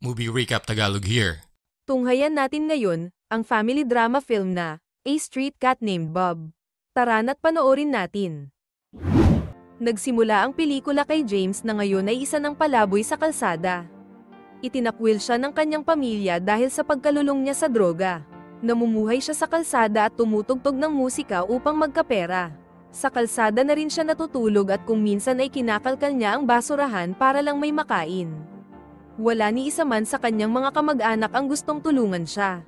Movie Recap Tagalog here. Tunghayan natin ngayon, ang family drama film na, A Street Cat Named Bob. Tara't panoorin natin. Nagsimula ang pelikula kay James na ngayon ay isa ng palaboy sa kalsada. Itinakwil siya ng kanyang pamilya dahil sa pagkalulong niya sa droga. Namumuhay siya sa kalsada at tumutugtog ng musika upang magkapera. Sa kalsada na rin siya natutulog at kung minsan ay kinakalkal niya ang basurahan para lang may makain. Wala ni isa man sa kanyang mga kamag-anak ang gustong tulungan siya.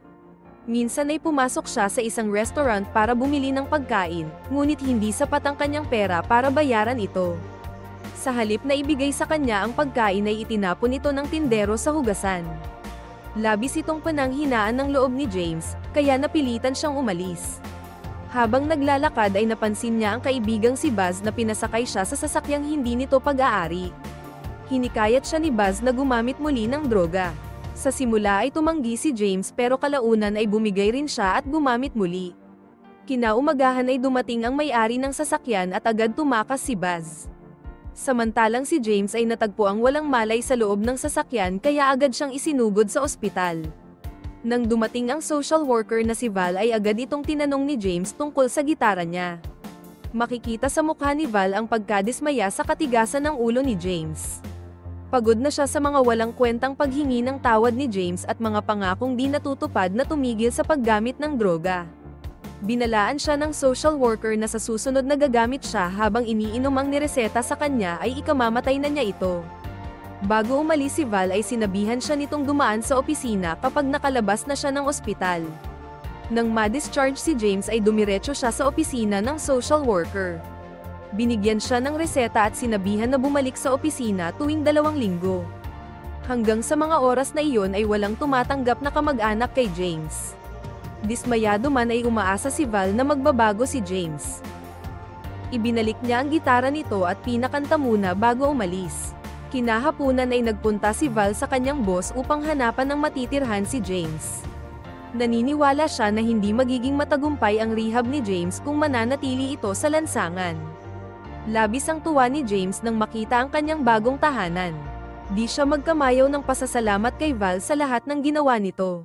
Minsan ay pumasok siya sa isang restaurant para bumili ng pagkain, ngunit hindi sapat ang kanyang pera para bayaran ito. Sa halip na ibigay sa kanya ang pagkain ay itinapon ito ng tindero sa hugasan. Labis itong pananghinaan ng loob ni James, kaya napilitan siyang umalis. Habang naglalakad ay napansin niya ang kaibigang si Buzz na pinasakay siya sa sasakyang hindi nito pag-aari. Hinikayat siya ni Buzz na gumamit muli ng droga. Sa simula ay tumanggi si James pero kalaunan ay bumigay rin siya at gumamit muli. Kinaumagahan ay dumating ang may-ari ng sasakyan at agad tumakas si Buzz. Samantalang si James ay natagpo ang walang malay sa loob ng sasakyan kaya agad siyang isinugod sa ospital. Nang dumating ang social worker na si Val ay agad itong tinanong ni James tungkol sa gitara niya. Makikita sa mukha ni Val ang pagkadismaya sa katigasan ng ulo ni James. Pagod na siya sa mga walang kwentang paghingi ng tawad ni James at mga pangakong di natutupad na tumigil sa paggamit ng droga. Binalaan siya ng social worker na sa susunod na gagamit siya habang iniinom ang nireseta sa kanya ay ikamamatay na niya ito. Bago umalis si Val ay sinabihan siya nitong dumaan sa opisina kapag nakalabas na siya ng ospital. Nang ma-discharge si James ay dumiretso siya sa opisina ng social worker. Binigyan siya ng reseta at sinabihan na bumalik sa opisina tuwing 2 linggo. Hanggang sa mga oras na iyon ay walang tumatanggap na kamag-anak kay James. Dismayado man ay umaasa si Val na magbabago si James. Ibinalik niya ang gitara nito at pinakanta muna bago umalis. Kinahapunan ay nagpunta si Val sa kanyang boss upang hanapan ng matitirhan si James. Naniniwala siya na hindi magiging matagumpay ang rehab ni James kung mananatili ito sa lansangan. Labis ang tuwa ni James nang makita ang kanyang bagong tahanan. Di siya magkamayaw ng pasasalamat kay Val sa lahat ng ginawa nito.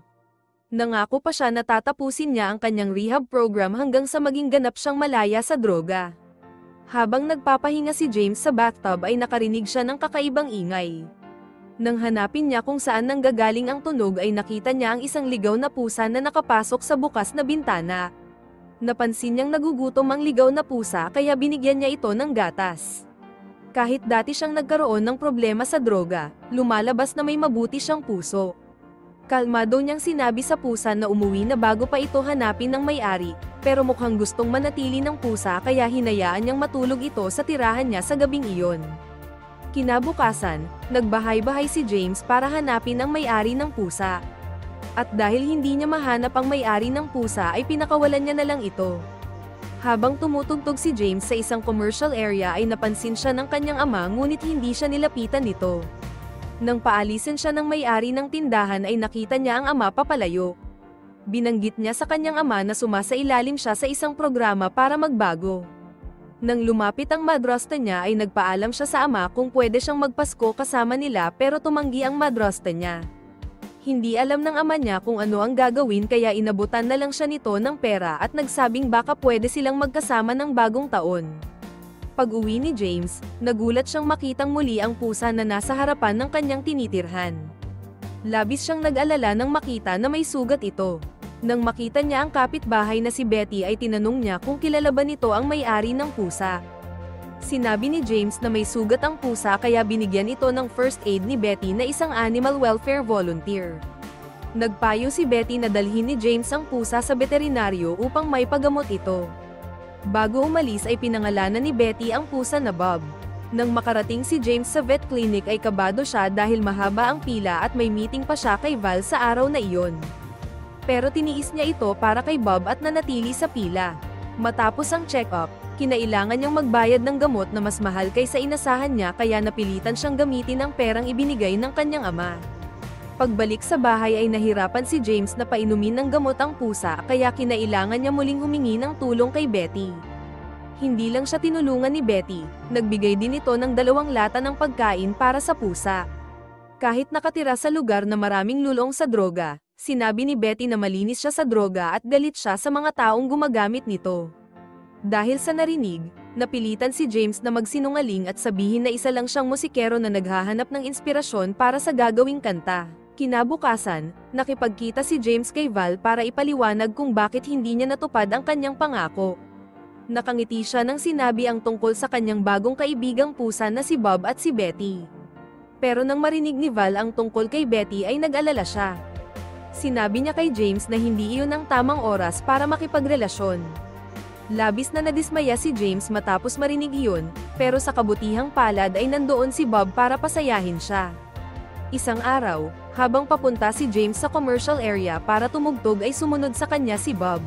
Nangako pa siya na tatapusin niya ang kanyang rehab program hanggang sa maging ganap siyang malaya sa droga. Habang nagpapahinga si James sa bathtub ay nakarinig siya ng kakaibang ingay. Nang hanapin niya kung saan nanggagaling ang tunog ay nakita niya ang isang ligaw na pusa na nakapasok sa bukas na bintana. Napansin niyang nagugutom ang ligaw na pusa kaya binigyan niya ito ng gatas. Kahit dati siyang nagkaroon ng problema sa droga, lumalabas na may mabuti siyang puso. Kalmado niyang sinabi sa pusa na umuwi na bago pa ito hanapin ng may-ari, pero mukhang gustong manatili ng pusa kaya hinayaan niyang matulog ito sa tirahan niya sa gabing iyon. Kinabukasan, nagbahay-bahay si James para hanapin ang may-ari ng pusa. At dahil hindi niya mahanap ang may-ari ng pusa ay pinakawalan niya na lang ito. Habang tumutugtog si James sa isang commercial area ay napansin siya ng kanyang ama ngunit hindi siya nilapitan nito. Nang paalisin siya ng may-ari ng tindahan ay nakita niya ang ama papalayo. Binanggit niya sa kanyang ama na sumasailalim siya sa isang programa para magbago. Nang lumapit ang madrasta niya ay nagpaalam siya sa ama kung pwede siyang magpasko kasama nila pero tumanggi ang madrasta niya. Hindi alam ng ama niya kung ano ang gagawin kaya inabutan na lang siya nito ng pera at nagsabing baka pwede silang magkasama ng bagong taon. Pag-uwi ni James, nagulat siyang makitang muli ang pusa na nasa harapan ng kanyang tinitirhan. Labis siyang nag-alala nang makita na may sugat ito. Nang makita niya ang kapitbahay na si Betty ay tinanong niya kung kilala ba nito ang may-ari ng pusa. Sinabi ni James na may sugat ang pusa kaya binigyan ito ng first aid ni Betty na isang animal welfare volunteer. Nagpayo si Betty na dalhin ni James ang pusa sa veterinaryo upang may pagamot ito. Bago umalis ay pinangalanan ni Betty ang pusa na Bob. Nang makarating si James sa vet clinic ay kabado siya dahil mahaba ang pila at may meeting pa siya kay Val sa araw na iyon. Pero tiniis niya ito para kay Bob at nanatili sa pila. Matapos ang check-up, kinailangan niyang magbayad ng gamot na mas mahal kaysa inasahan niya kaya napilitan siyang gamitin ang perang ibinigay ng kanyang ama. Pagbalik sa bahay ay nahirapan si James na painumin ng gamot ang pusa kaya kinailangan niya muling humingi ng tulong kay Betty. Hindi lang siya tinulungan ni Betty, nagbigay din ito ng 2 lata ng pagkain para sa pusa. Kahit nakatira sa lugar na maraming lulong sa droga, sinabi ni Betty na malinis siya sa droga at galit siya sa mga taong gumagamit nito. Dahil sa narinig, napilitan si James na magsinungaling at sabihin na isa lang siyang musikero na naghahanap ng inspirasyon para sa gagawing kanta. Kinabukasan, nakipagkita si James kay Val para ipaliwanag kung bakit hindi niya natupad ang kanyang pangako. Nakangiti siya nang sinabi ang tungkol sa kanyang bagong kaibigang pusa na si Bob at si Betty. Pero nang marinig ni Val ang tungkol kay Betty ay nag-alala siya. Sinabi niya kay James na hindi iyon ang tamang oras para makipagrelasyon. Labis na nadismaya si James matapos marinig iyon, pero sa kabutihang palad ay nandoon si Bob para pasayahin siya. Isang araw, habang papunta si James sa commercial area para tumugtog ay sumunod sa kanya si Bob.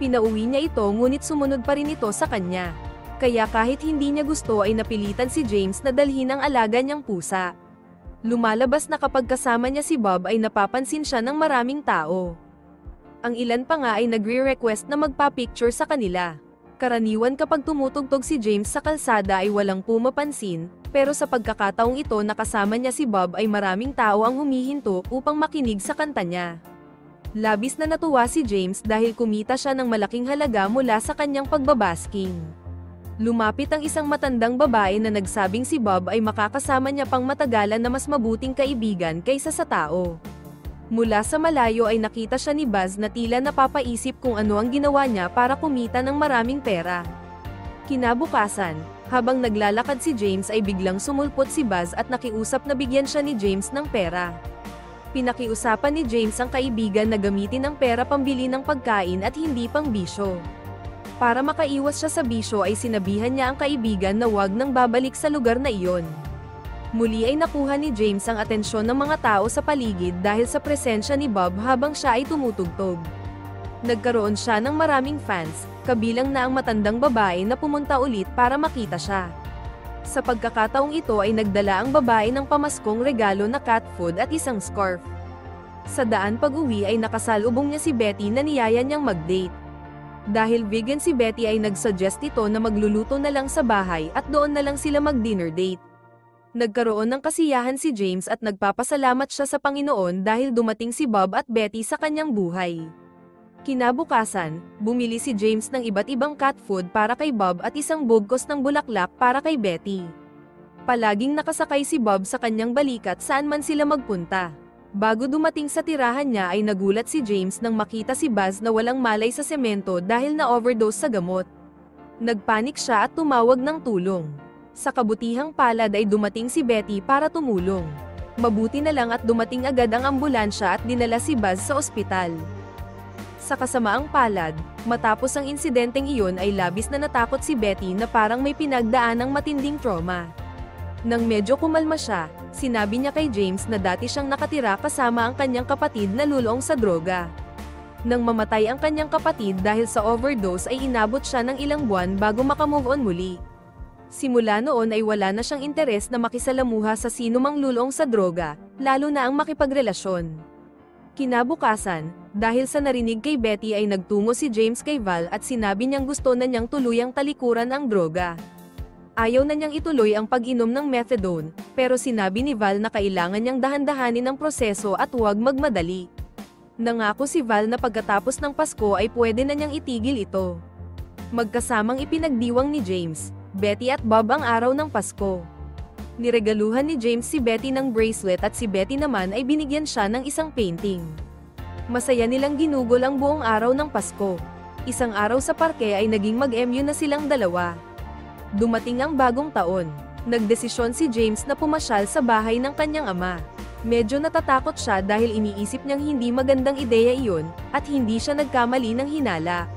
Pinauwi niya ito ngunit sumunod pa rin ito sa kanya. Kaya kahit hindi niya gusto ay napilitan si James na dalhin ang alaga niyang pusa. Lumalabas na kapag kasama niya si Bob ay napapansin siya ng maraming tao. Ang ilan pa nga ay nagre-request na magpa-picture sa kanila. Karaniwan kapag tumutugtog si James sa kalsada ay walang pumapansin, pero sa pagkakataong ito nakasama niya si Bob ay maraming tao ang humihinto upang makinig sa kanta niya. Labis na natuwa si James dahil kumita siya ng malaking halaga mula sa kanyang pagbabasking. Lumapit ang isang matandang babae na nagsabing si Bob ay makakasama niya pang matagalan na mas mabuting kaibigan kaysa sa tao. Mula sa malayo ay nakita siya ni Buzz na tila napapaisip kung ano ang ginawa niya para kumita ng maraming pera. Kinabukasan, habang naglalakad si James ay biglang sumulpot si Buzz at nakiusap na bigyan siya ni James ng pera. Pinakiusapan ni James ang kaibigan na gamitin ang pera pambili ng pagkain at hindi pang bisyo. Para makaiwas siya sa bisyo ay sinabihan niya ang kaibigan na huwag nang babalik sa lugar na iyon. Muli ay nakuha ni James ang atensyon ng mga tao sa paligid dahil sa presensya ni Bob habang siya ay tumutugtog. Nagkaroon siya ng maraming fans, kabilang na ang matandang babae na pumunta ulit para makita siya. Sa pagkakataong ito ay nagdala ang babae ng pamaskong regalo na cat food at isang scarf. Sa daan pag-uwi ay nakasalubong niya si Betty na niyaya niyang mag-date. Dahil vegan si Betty ay nag-suggest ito na magluluto na lang sa bahay at doon na lang sila mag-dinner date. Nagkaroon ng kasiyahan si James at nagpapasalamat siya sa Panginoon dahil dumating si Bob at Betty sa kanyang buhay. Kinabukasan, bumili si James ng iba't ibang cat food para kay Bob at isang bugkos ng bulaklak para kay Betty. Palaging nakasakay si Bob sa kanyang balikat saan man sila magpunta. Bago dumating sa tirahan niya ay nagulat si James nang makita si Buzz na walang malay sa semento dahil na-overdose sa gamot. Nagpanik siya at tumawag ng tulong. Sa kabutihang palad ay dumating si Betty para tumulong. Mabuti na lang at dumating agad ang ambulansya at dinala si Buzz sa ospital. Sa kasamaang palad, matapos ang insidenteng iyon ay labis na natakot si Betty na parang may pinagdaanang matinding trauma. Nang medyo kumalma siya, sinabi niya kay James na dati siyang nakatira kasama ang kanyang kapatid na lulong sa droga. Nang mamatay ang kanyang kapatid dahil sa overdose ay inabot siya ng ilang buwan bago makamove on muli. Simula noon ay wala na siyang interes na makisalamuha sa sinumang lulong sa droga, lalo na ang makipagrelasyon. Kinabukasan, dahil sa narinig kay Betty ay nagtungo si James kay Val at sinabi niyang gusto na niyang tuluyang talikuran ang droga. Ayaw na niyang ituloy ang pag-inom ng methadone, pero sinabi ni Val na kailangan niyang dahan-dahanin ang proseso at huwag magmadali. Nangako si Val na pagkatapos ng Pasko ay pwede na niyang itigil ito. Magkasamang ipinagdiwang ni James, Betty at Bob ang araw ng Pasko. Niregaluhan ni James si Betty ng bracelet at si Betty naman ay binigyan siya ng isang painting. Masaya nilang ginugol ang buong araw ng Pasko. Isang araw sa parke ay naging mag-MU na silang dalawa. Dumating ang bagong taon. Nagdesisyon si James na pumasyal sa bahay ng kanyang ama. Medyo natatakot siya dahil iniisip niyang hindi magandang ideya iyon, at hindi siya nagkamali ng hinala.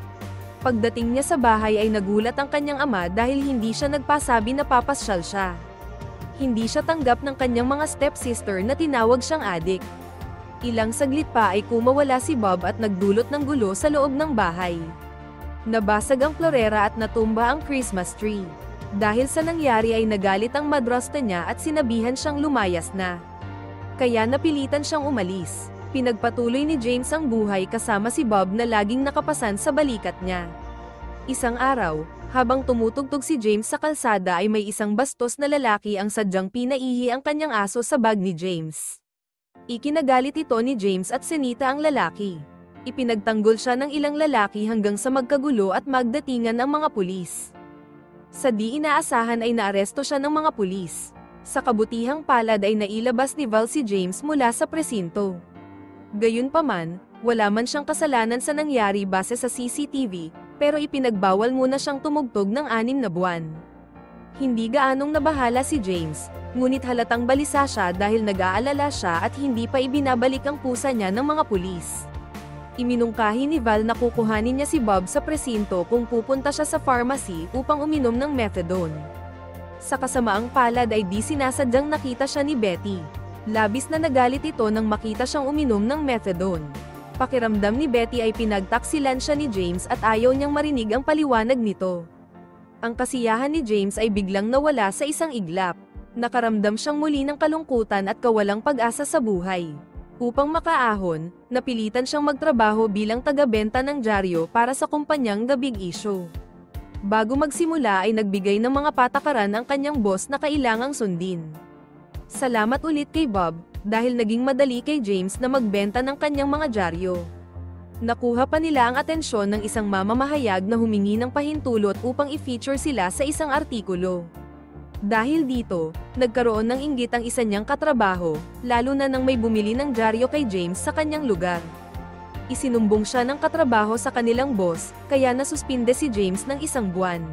Pagdating niya sa bahay ay nagulat ang kanyang ama dahil hindi siya nagpasabi na papasyal siya. Hindi siya tanggap ng kanyang mga stepsister na tinawag siyang adik. Ilang saglit pa ay kumawala si Bob at nagdulot ng gulo sa loob ng bahay. Nabasag ang florera at natumba ang Christmas tree. Dahil sa nangyari ay nagalit ang madrasta niya at sinabihan siyang lumayas na. Kaya napilitan siyang umalis. Pinagpatuloy ni James ang buhay kasama si Bob na laging nakapasan sa balikat niya. Isang araw, Habang tumutugtog si James sa kalsada ay may isang bastos na lalaki ang sadyang pinaihi ang kanyang aso sa bag ni James. Ikinagalit ito ni James at sinita ang lalaki. Ipinagtanggol siya ng ilang lalaki hanggang sa magkagulo at magdatingan ang mga pulis. Sa di inaasahan ay naaresto siya ng mga pulis. Sa kabutihang palad ay nailabas ni Val si James mula sa presinto. Gayunpaman, wala man siyang kasalanan sa nangyari base sa CCTV, pero ipinagbawal muna siyang tumugtog ng 6 na buwan. Hindi gaanong nabahala si James, ngunit halatang balisa siya dahil nag-aalala siya at hindi pa ibinabalik ang pusa niya ng mga pulis. Iminungkahi ni Val na kukuhanin niya si Bob sa presinto kung pupunta siya sa pharmacy upang uminom ng methadone. Sa kasamaang palad ay di sinasadyang nakita siya ni Betty. Labis na nagalit ito nang makita siyang uminom ng methadone. Pakiramdam ni Betty ay pinagtaksilan siya ni James at ayaw niyang marinig ang paliwanag nito. Ang kasiyahan ni James ay biglang nawala sa isang iglap. Nakaramdam siyang muli ng kalungkutan at kawalang pag-asa sa buhay. Upang makaahon, napilitan siyang magtrabaho bilang taga-benta ng dyaryo para sa kumpanyang The Big Issue. Bago magsimula ay nagbigay ng mga patakaran ang kanyang boss na kailangang sundin. Salamat ulit kay Bob, dahil naging madali kay James na magbenta ng kanyang mga dyaryo. Nakuha pa nila ang atensyon ng isang mamamahayag na humingi ng pahintulot upang i-feature sila sa isang artikulo. Dahil dito, nagkaroon ng inggit ang isa niyang katrabaho, lalo na nang may bumili ng dyaryo kay James sa kanyang lugar. Isinumbong siya ng katrabaho sa kanilang boss, kaya nasuspinde si James ng 1 buwan.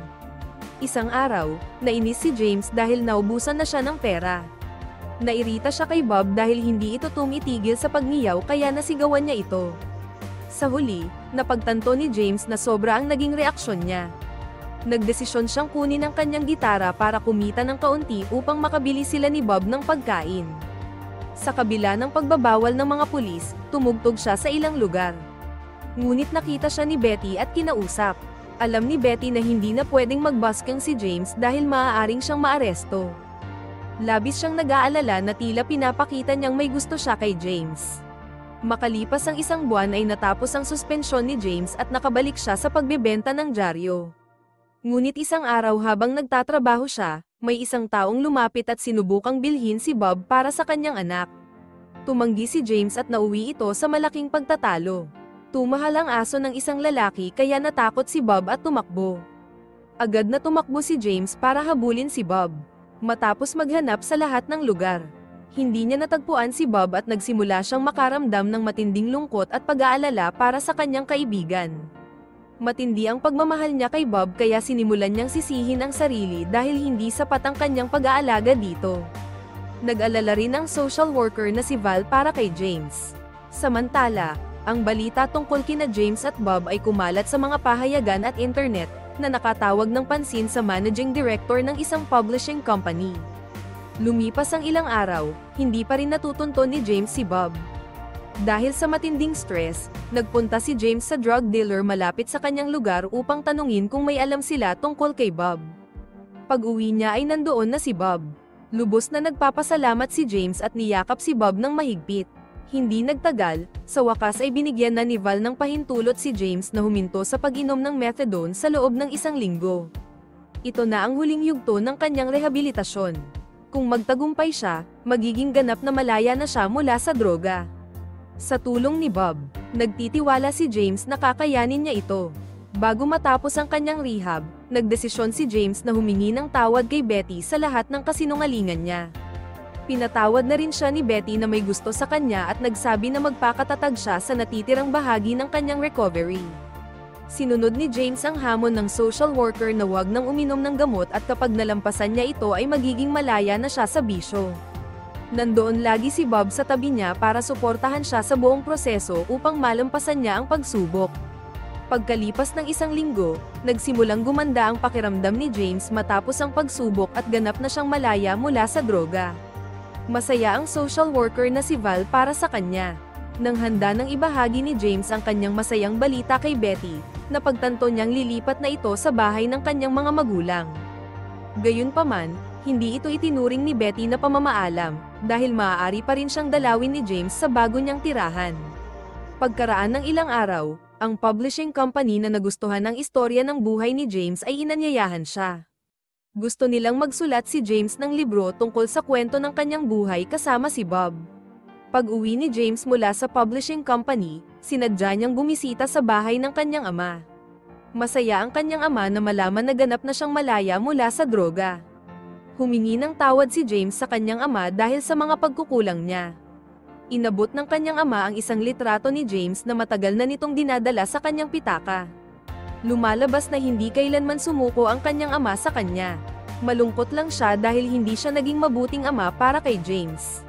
Isang araw, nainis si James dahil naubusan na siya ng pera. Nairita siya kay Bob dahil hindi ito tumitigil sa pagngiyaw kaya nasigawan niya ito. Sa huli, napagtanto ni James na sobra ang naging reaksyon niya. Nagdesisyon siyang kunin ang kanyang gitara para kumita ng kaunti upang makabili sila ni Bob ng pagkain. Sa kabila ng pagbabawal ng mga pulis, tumugtog siya sa ilang lugar. Ngunit nakita siya ni Betty at kinausap. Alam ni Betty na hindi na pwedeng magbusking si James dahil maaaring siyang maaresto. Labis siyang nag-aalala na tila pinapakita niyang may gusto siya kay James. Makalipas ang 1 buwan ay natapos ang suspensyon ni James at nakabalik siya sa pagbebenta ng dyaryo. Ngunit isang araw habang nagtatrabaho siya, may isang taong lumapit at sinubukang bilhin si Bob para sa kanyang anak. Tumanggi si James at nauwi ito sa malaking pagtatalo. Tumahal ang aso ng isang lalaki kaya natakot si Bob at tumakbo. Agad na tumakbo si James para habulin si Bob. Matapos maghanap sa lahat ng lugar, hindi niya natagpuan si Bob at nagsimula siyang makaramdam ng matinding lungkot at pag-aalala para sa kanyang kaibigan. Matindi ang pagmamahal niya kay Bob kaya sinimulan niyang sisihin ang sarili dahil hindi sapat ang kanyang pag-aalaga dito. Nag-alala rin ang social worker na si Val para kay James. Samantala, ang balita tungkol kina James at Bob ay kumalat sa mga pahayagan at internet, na nakatawag ng pansin sa managing director ng isang publishing company. Lumipas ang ilang araw, hindi pa rin natutunton ni James si Bob. Dahil sa matinding stress, nagpunta si James sa drug dealer malapit sa kanyang lugar upang tanungin kung may alam sila tungkol kay Bob. Pag-uwi niya ay nandoon na si Bob. Lubos na nagpapasalamat si James at niyakap si Bob ng mahigpit. Hindi nagtagal, sa wakas ay binigyan na ni Val ng pahintulot si James na huminto sa pag-inom ng methadone sa loob ng 1 linggo. Ito na ang huling yugto ng kanyang rehabilitasyon. Kung magtagumpay siya, magiging ganap na malaya na siya mula sa droga. Sa tulong ni Bob, nagtitiwala si James na kakayanin niya ito. Bago matapos ang kanyang rehab, nagdesisyon si James na humingi ng tawad kay Betty sa lahat ng kasinungalingan niya. Pinatawad na rin siya ni Betty na may gusto sa kanya at nagsabi na magpakatatag siya sa natitirang bahagi ng kanyang recovery. Sinunod ni James ang hamon ng social worker na huwag nang uminom ng gamot at kapag nalampasan niya ito ay magiging malaya na siya sa bisyo. Nandoon lagi si Bob sa tabi niya para suportahan siya sa buong proseso upang malampasan niya ang pagsubok. Pagkalipas ng 1 linggo, nagsimulang gumanda ang pakiramdam ni James matapos ang pagsubok at ganap na siyang malaya mula sa droga. Masaya ang social worker na si Val para sa kanya. Nang handa nang ibahagi ni James ang kanyang masayang balita kay Betty, napagtanto niyang lilipat na ito sa bahay ng kanyang mga magulang. Gayunpaman, hindi ito itinuring ni Betty na pamamaalam, dahil maaari pa rin siyang dalawin ni James sa bago niyang tirahan. Pagkaraan ng ilang araw, Ang publishing company na nagustuhan ng istorya ng buhay ni James ay inanyayahan siya. Gusto nilang magsulat si James ng libro tungkol sa kwento ng kanyang buhay kasama si Bob. Pag-uwi ni James mula sa publishing company, sinadya niyang bumisita sa bahay ng kanyang ama. Masaya ang kanyang ama na malaman na ganap na siyang malaya mula sa droga. Humingi ng tawad si James sa kanyang ama dahil sa mga pagkukulang niya. Inabot ng kanyang ama ang isang litrato ni James na matagal na nitong dinadala sa kanyang pitaka. Lumalabas na hindi kailanman sumuko ang kanyang ama sa kanya. Malungkot lang siya dahil hindi siya naging mabuting ama para kay James.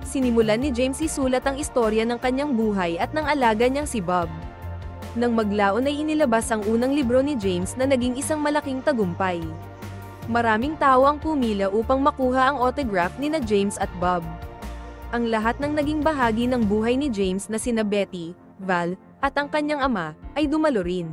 Sinimulan ni James isulat ang istorya ng kanyang buhay at ng alaga niyang si Bob. Nang maglaon ay inilabas ang unang libro ni James na naging isang malaking tagumpay. Maraming tao ang pumila upang makuha ang autograph ni James at Bob. Ang lahat ng naging bahagi ng buhay ni James na sina Betty, Val, at ang kanyang ama, ay dumalo rin.